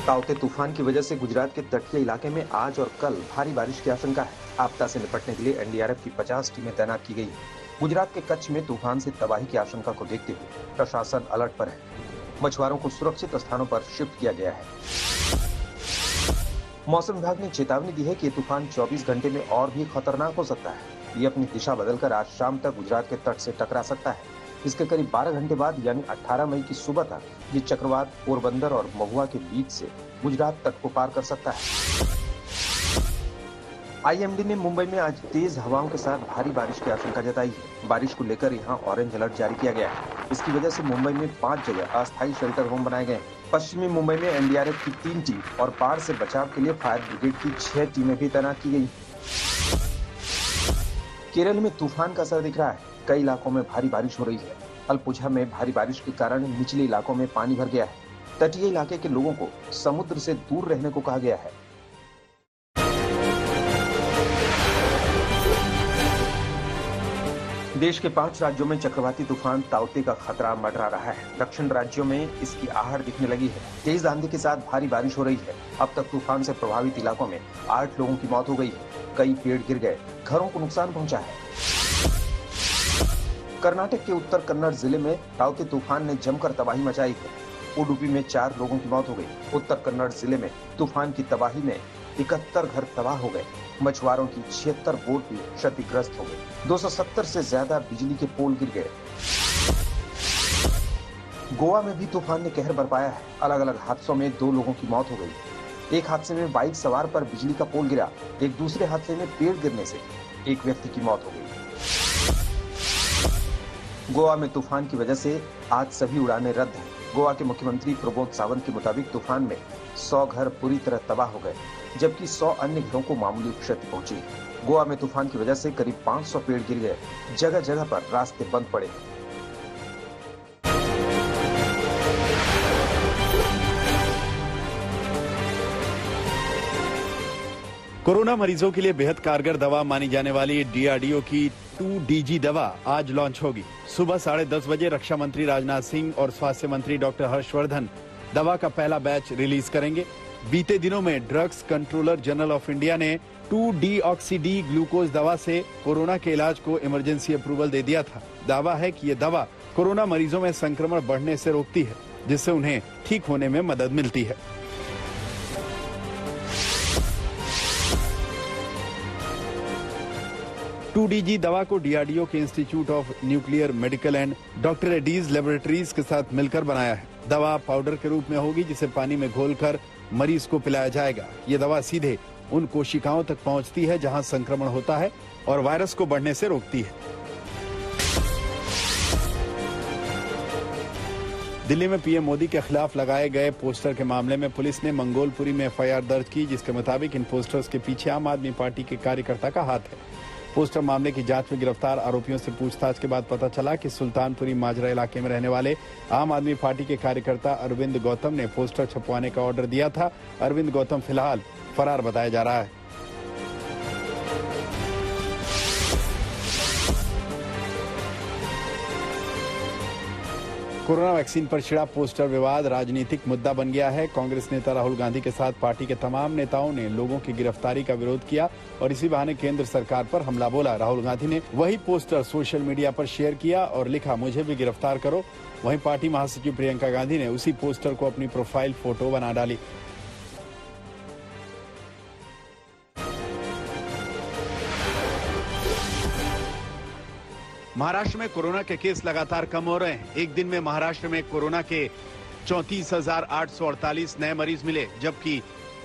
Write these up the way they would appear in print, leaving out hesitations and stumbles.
ताउते तूफान की वजह से गुजरात के तटीय इलाके में आज और कल भारी बारिश की आशंका है। आपदा से निपटने के लिए एनडीआरएफ की 50 टीमें तैनात की गई हैं। गुजरात के कच्छ में तूफान से तबाही की आशंका को देखते हुए प्रशासन अलर्ट पर है। मछुआरों को सुरक्षित स्थानों पर शिफ्ट किया गया है। मौसम विभाग ने चेतावनी दी है कि तूफान 24 घंटे में और भी खतरनाक हो सकता है। ये अपनी दिशा बदलकर आज शाम तक गुजरात के तट से टकरा सकता है। इसके करीब 12 घंटे बाद यानी 18 मई की सुबह तक ये चक्रवात पोरबंदर और महुआ के बीच से गुजरात तट को पार कर सकता है। आईएमडी ने मुंबई में आज तेज हवाओं के साथ भारी बारिश की आशंका जताई है। बारिश को लेकर यहां ऑरेंज अलर्ट जारी किया गया है। इसकी वजह से मुंबई में 5 जगह अस्थायी शेल्टर होम बनाए गए हैं। पश्चिमी मुंबई में एनडीआरएफ की 3 टीम और बाढ़ से बचाव के लिए फायर ब्रिगेड की 6 टीमें भी तैनात की गई। केरल में तूफान का असर दिख रहा है। कई इलाकों में भारी बारिश हो रही है। अलपुझा में भारी बारिश के कारण निचले इलाकों में पानी भर गया है। तटीय इलाके के लोगों को समुद्र से दूर रहने को कहा गया है। देश के 5 राज्यों में चक्रवाती तूफान ताउते का खतरा मंडरा रहा है। दक्षिण राज्यों में इसकी आहट दिखने लगी है। तेज आंधी के साथ भारी बारिश हो रही है। अब तक तूफान से प्रभावित इलाकों में 8 लोगों की मौत हो गई है। कई पेड़ गिर गए, घरों को नुकसान पहुंचा है। कर्नाटक के उत्तर कन्नड़ जिले में ताउते तूफान ने जमकर तबाही मचाई है। उडुपी में 4 लोगों की मौत हो गई। उत्तर कन्नड़ जिले में तूफान की तबाही में 71 घर तबाह हो गए। मछुआरों की 76 बोट भी क्षतिग्रस्त हो गई। 270 से ज्यादा बिजली के पोल गिर गए। गोवा में भी तूफान ने कहर बरपाया है। अलग अलग हादसों में 2 लोगों की मौत हो गई। एक हादसे में बाइक सवार पर बिजली का पोल गिरा। एक दूसरे हादसे में पेड़ गिरने से एक व्यक्ति की मौत हो गई। गोवा में तूफान की वजह से आज सभी उड़ानें रद्द हैं। गोवा के मुख्यमंत्री प्रमोद सावंत के मुताबिक तूफान में 100 घर पूरी तरह तबाह हो गए, जबकि 100 अन्य घरों को मामूली क्षति पहुंची। गोवा में तूफान की वजह से करीब 500 पेड़ गिर गए। जगह जगह पर रास्ते बंद पड़े। कोरोना मरीजों के लिए बेहद कारगर दवा मानी जाने वाली डीआरडीओ की 2DG दवा आज लॉन्च होगी। सुबह 10:30 बजे रक्षा मंत्री राजनाथ सिंह और स्वास्थ्य मंत्री डॉक्टर हर्षवर्धन दवा का पहला बैच रिलीज करेंगे। बीते दिनों में drugs controller general of India ने 2-डीऑक्सी-डी ग्लूकोज दवा से कोरोना के इलाज को इमरजेंसी अप्रूवल दे दिया था। दावा है कि ये दवा कोरोना मरीजों में संक्रमण बढ़ने से रोकती है, जिससे उन्हें ठीक होने में मदद मिलती है। DG दवा को डीआरडीओ के institute of nuclear medical and doctor Reddy's laboratories के साथ मिलकर बनाया है। दवा पाउडर के रूप में होगी, जिसे पानी में घोलकर मरीज को पिलाया जाएगा। ये दवा सीधे उन कोशिकाओं तक पहुंचती है जहां संक्रमण होता है और वायरस को बढ़ने से रोकती है। दिल्ली में पीएम मोदी के खिलाफ लगाए गए पोस्टर के मामले में पुलिस ने मंगोलपुरी में एफआईआर दर्ज की, जिसके मुताबिक इन पोस्टर्स के पीछे आम आदमी पार्टी के कार्यकर्ता का हाथ है। पोस्टर मामले की जांच में गिरफ्तार आरोपियों से पूछताछ के बाद पता चला कि सुल्तानपुरी माजरा इलाके में रहने वाले आम आदमी पार्टी के कार्यकर्ता अरविंद गौतम ने पोस्टर छपवाने का ऑर्डर दिया था। अरविंद गौतम फिलहाल फरार बताया जा रहा है। कोरोना वैक्सीन पर छिड़ा पोस्टर विवाद राजनीतिक मुद्दा बन गया है। कांग्रेस नेता राहुल गांधी के साथ पार्टी के तमाम नेताओं ने लोगों की गिरफ्तारी का विरोध किया और इसी बहाने केंद्र सरकार पर हमला बोला। राहुल गांधी ने वही पोस्टर सोशल मीडिया पर शेयर किया और लिखा, मुझे भी गिरफ्तार करो। वहीं पार्टी महासचिव प्रियंका गांधी ने उसी पोस्टर को अपनी प्रोफाइल फोटो बना डाली। महाराष्ट्र में कोरोना के केस लगातार कम हो रहे हैं। एक दिन में महाराष्ट्र में कोरोना के 34,848 नए मरीज मिले, जबकि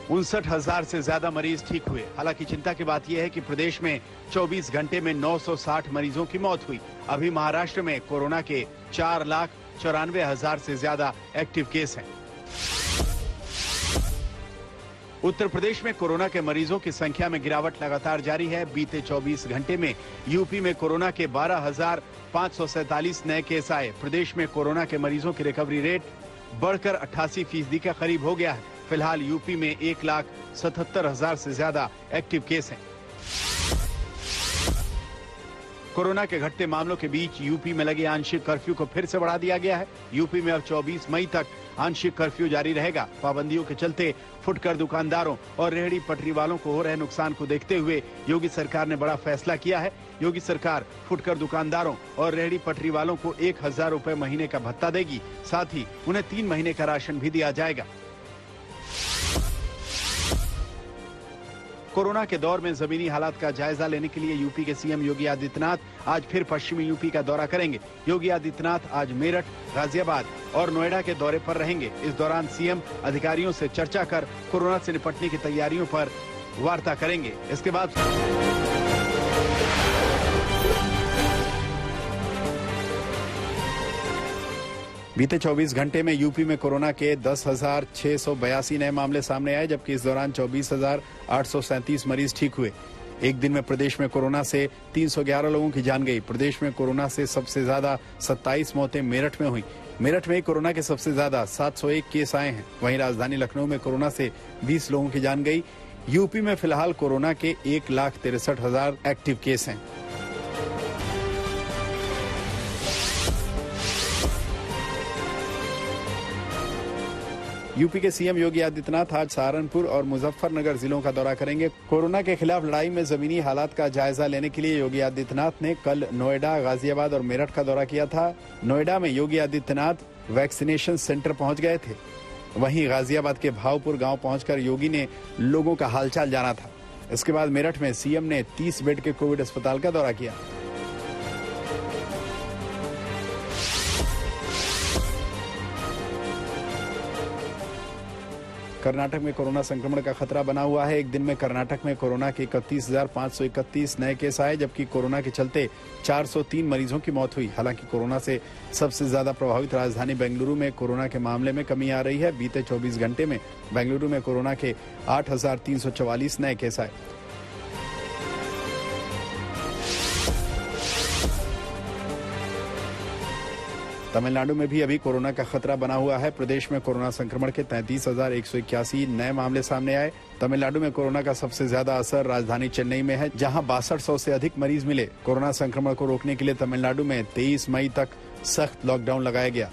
59,000 से ज्यादा मरीज ठीक हुए। हालांकि चिंता की बात यह है कि प्रदेश में 24 घंटे में 960 मरीजों की मौत हुई। अभी महाराष्ट्र में कोरोना के 4,94,000 से ज्यादा एक्टिव केस हैं। उत्तर प्रदेश में कोरोना के मरीजों की संख्या में गिरावट लगातार जारी है। बीते 24 घंटे में यूपी में कोरोना के 12,547 नए केस आए। प्रदेश में कोरोना के मरीजों की रिकवरी रेट बढ़कर 88% के करीब हो गया है। फिलहाल यूपी में 1,77,000 से ज्यादा एक्टिव केस हैं। कोरोना के घटते मामलों के बीच यूपी में लगे आंशिक कर्फ्यू को फिर से बढ़ा दिया गया है। यूपी में अब 24 मई तक आंशिक कर्फ्यू जारी रहेगा। पाबंदियों के चलते फुटकर दुकानदारों और रेहड़ी पटरी वालों को हो रहे नुकसान को देखते हुए योगी सरकार ने बड़ा फैसला किया है। योगी सरकार फुटकर दुकानदारों और रेहड़ी पटरी वालों को 1000 रुपए महीने का भत्ता देगी। साथ ही उन्हें 3 महीने का राशन भी दिया जाएगा। कोरोना के दौर में जमीनी हालात का जायजा लेने के लिए यूपी के सीएम योगी आदित्यनाथ आज फिर पश्चिमी यूपी का दौरा करेंगे। योगी आदित्यनाथ आज मेरठ, गाजियाबाद और नोएडा के दौरे पर रहेंगे। इस दौरान सीएम अधिकारियों से चर्चा कर कोरोना से निपटने की तैयारियों पर वार्ता करेंगे। इसके बाद बीते 24 घंटे में यूपी में कोरोना के 10,682 नए मामले सामने आए, जबकि इस दौरान 24,837 मरीज ठीक हुए। एक दिन में प्रदेश में कोरोना से 311 लोगों की जान गई। प्रदेश में कोरोना से सबसे ज्यादा 27 मौतें मेरठ में हुई। मेरठ में कोरोना के सबसे ज्यादा 701 केस आए हैं। वहीं राजधानी लखनऊ में कोरोना से 20 लोगों की जान गई। यूपी में फिलहाल कोरोना के 1,63,000 एक्टिव केस हैं। यूपी के सीएम योगी आदित्यनाथ आज सहारनपुर और मुजफ्फरनगर जिलों का दौरा करेंगे। कोरोना के खिलाफ लड़ाई में जमीनी हालात का जायजा लेने के लिए योगी आदित्यनाथ ने कल नोएडा, गाजियाबाद और मेरठ का दौरा किया था। नोएडा में योगी आदित्यनाथ वैक्सीनेशन सेंटर पहुंच गए थे। वहीं गाजियाबाद के भावपुर गांव पहुंचकर योगी ने लोगों का हालचाल जाना था। इसके बाद मेरठ में सीएम ने 30 बेड के कोविड अस्पताल का दौरा किया। कर्नाटक में कोरोना संक्रमण का खतरा बना हुआ है। एक दिन में कर्नाटक में कोरोना के 31,531 नए केस आए, जबकि कोरोना के चलते 403 मरीजों की मौत हुई। हालांकि कोरोना से सबसे ज्यादा प्रभावित राजधानी बेंगलुरु में कोरोना के मामले में कमी आ रही है। बीते 24 घंटे में बेंगलुरु में कोरोना के 8,344 नए केस आए। तमिलनाडु में भी अभी कोरोना का खतरा बना हुआ है। प्रदेश में कोरोना संक्रमण के 33,181 नए मामले सामने आए। तमिलनाडु में कोरोना का सबसे ज्यादा असर राजधानी चेन्नई में है, जहां 6200 से अधिक मरीज मिले। कोरोना संक्रमण को रोकने के लिए तमिलनाडु में 23 मई तक सख्त लॉकडाउन लगाया गया।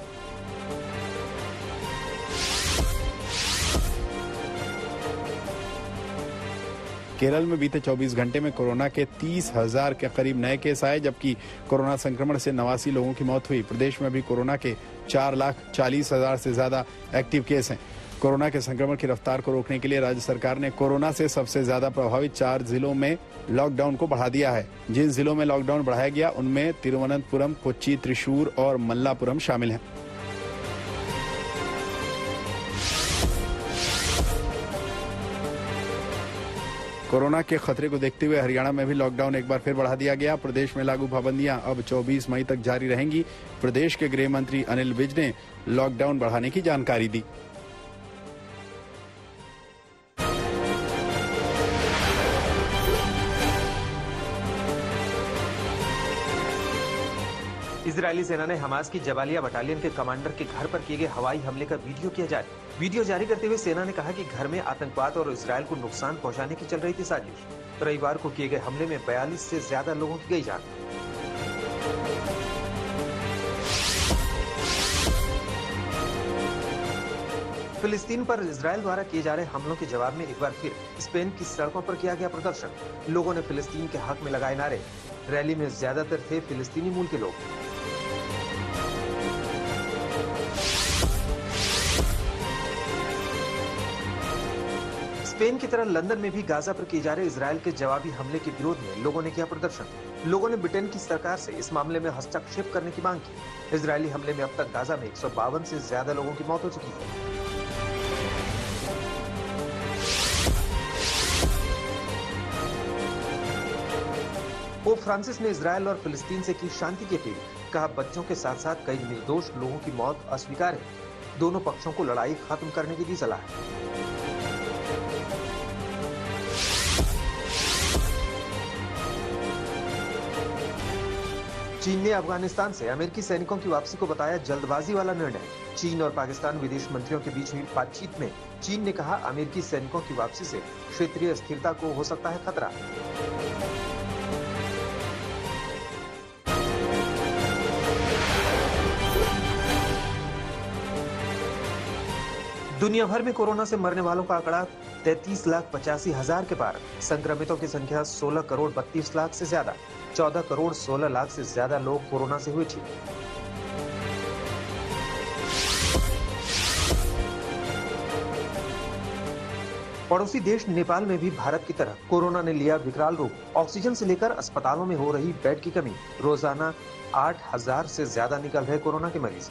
केरल में बीते 24 घंटे में कोरोना के 30,000 के करीब नए केस आए, जबकि कोरोना संक्रमण से 89 लोगों की मौत हुई। प्रदेश में अभी कोरोना के 4,40,000 से ज्यादा एक्टिव केस हैं। कोरोना के संक्रमण की रफ्तार को रोकने के लिए राज्य सरकार ने कोरोना से सबसे ज्यादा प्रभावित 4 जिलों में लॉकडाउन को बढ़ा दिया है। जिन जिलों में लॉकडाउन बढ़ाया गया उनमें तिरुवनंतपुरम, कोच्चि, त्रिशूर और मल्लापुरम शामिल हैं। कोरोना के खतरे को देखते हुए हरियाणा में भी लॉकडाउन एक बार फिर बढ़ा दिया गया। प्रदेश में लागू पाबंदियां अब 24 मई तक जारी रहेंगी। प्रदेश के गृह मंत्री अनिल विज ने लॉकडाउन बढ़ाने की जानकारी दी। इजरायली सेना ने हमास की जबालिया बटालियन के कमांडर के घर पर किए गए हवाई हमले का वीडियो किया जारी। वीडियो जारी करते हुए सेना ने कहा कि घर में आतंकवाद और इजरायल को नुकसान पहुंचाने की चल रही थी साजिश। रविवार को किए गए हमले में 42 से ज्यादा लोगों की गई जान। फिलिस्तीन पर इजरायल द्वारा किए जा रहे हमलों के जवाब में एक बार फिर स्पेन की सड़कों पर किया गया प्रदर्शन। लोगों ने फिलिस्तीन के हक में लगाए नारे। रैली में ज्यादातर थे फिलिस्तीनी मूल के लोग। स्पेन की तरह लंदन में भी गाजा पर किए जा रहे इजरायल के जवाबी हमले के विरोध में लोगों ने किया प्रदर्शन। लोगों ने ब्रिटेन की सरकार से इस मामले में हस्तक्षेप करने की मांग की। इजरायली हमले में अब तक गाजा में 152 से ज्यादा लोगों की मौत हो चुकी है। पोप फ्रांसिस ने इजरायल और फिलिस्तीन से की शांति की अपील। कहा, बच्चों के साथ साथ कई निर्दोष लोगों की मौत अस्वीकार है। दोनों पक्षों को लड़ाई खत्म करने की दी सलाह। चीन ने अफगानिस्तान से अमेरिकी सैनिकों की वापसी को बताया जल्दबाजी वाला निर्णय। चीन और पाकिस्तान विदेश मंत्रियों के बीच हुई बातचीत में चीन ने कहा, अमेरिकी सैनिकों की वापसी से क्षेत्रीय स्थिरता को हो सकता है खतरा। दुनिया भर में कोरोना से मरने वालों का आंकड़ा 33,85,000 के पार। संक्रमितों की संख्या 16 करोड़ 32 लाख से ज्यादा। 14 करोड़ 16 लाख से ज्यादा लोग कोरोना से हुए ठीक। पड़ोसी देश नेपाल में भी भारत की तरह कोरोना ने लिया विकराल रूप। ऑक्सीजन से लेकर अस्पतालों में हो रही बेड की कमी। रोजाना 8,000 से ज्यादा निकल रहे कोरोना के मरीज।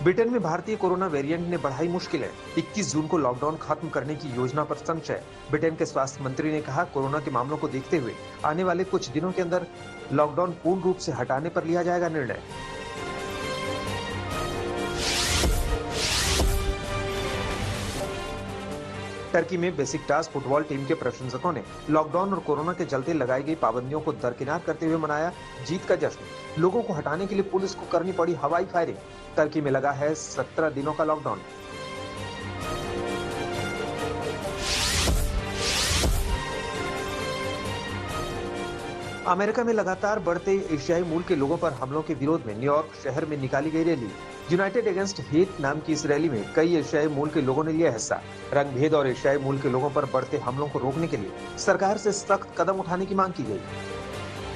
ब्रिटेन में भारतीय कोरोना वेरिएंट ने बढ़ाई मुश्किलें। 21 जून को लॉकडाउन खत्म करने की योजना पर संशय। ब्रिटेन के स्वास्थ्य मंत्री ने कहा, कोरोना के मामलों को देखते हुए आने वाले कुछ दिनों के अंदर लॉकडाउन पूर्ण रूप से हटाने पर लिया जाएगा निर्णय। टर्की में बेसिकटास फुटबॉल टीम के प्रशंसकों ने लॉकडाउन और कोरोना के चलते लगाई गई पाबंदियों को दरकिनार करते हुए मनाया जीत का जश्न। लोगों को हटाने के लिए पुलिस को करनी पड़ी हवाई फायरिंग। टर्की में लगा है 17 दिनों का लॉकडाउन। अमेरिका में लगातार बढ़ते एशियाई मूल के लोगों पर हमलों के विरोध में न्यूयॉर्क शहर में निकाली गई रैली। यूनाइटेड अगेंस्ट हेट नाम की इस रैली में कई एशियाई मूल के लोगों ने लिया हिस्सा। रंगभेद और एशियाई मूल के लोगों पर बढ़ते हमलों को रोकने के लिए सरकार से सख्त कदम उठाने की मांग की गई।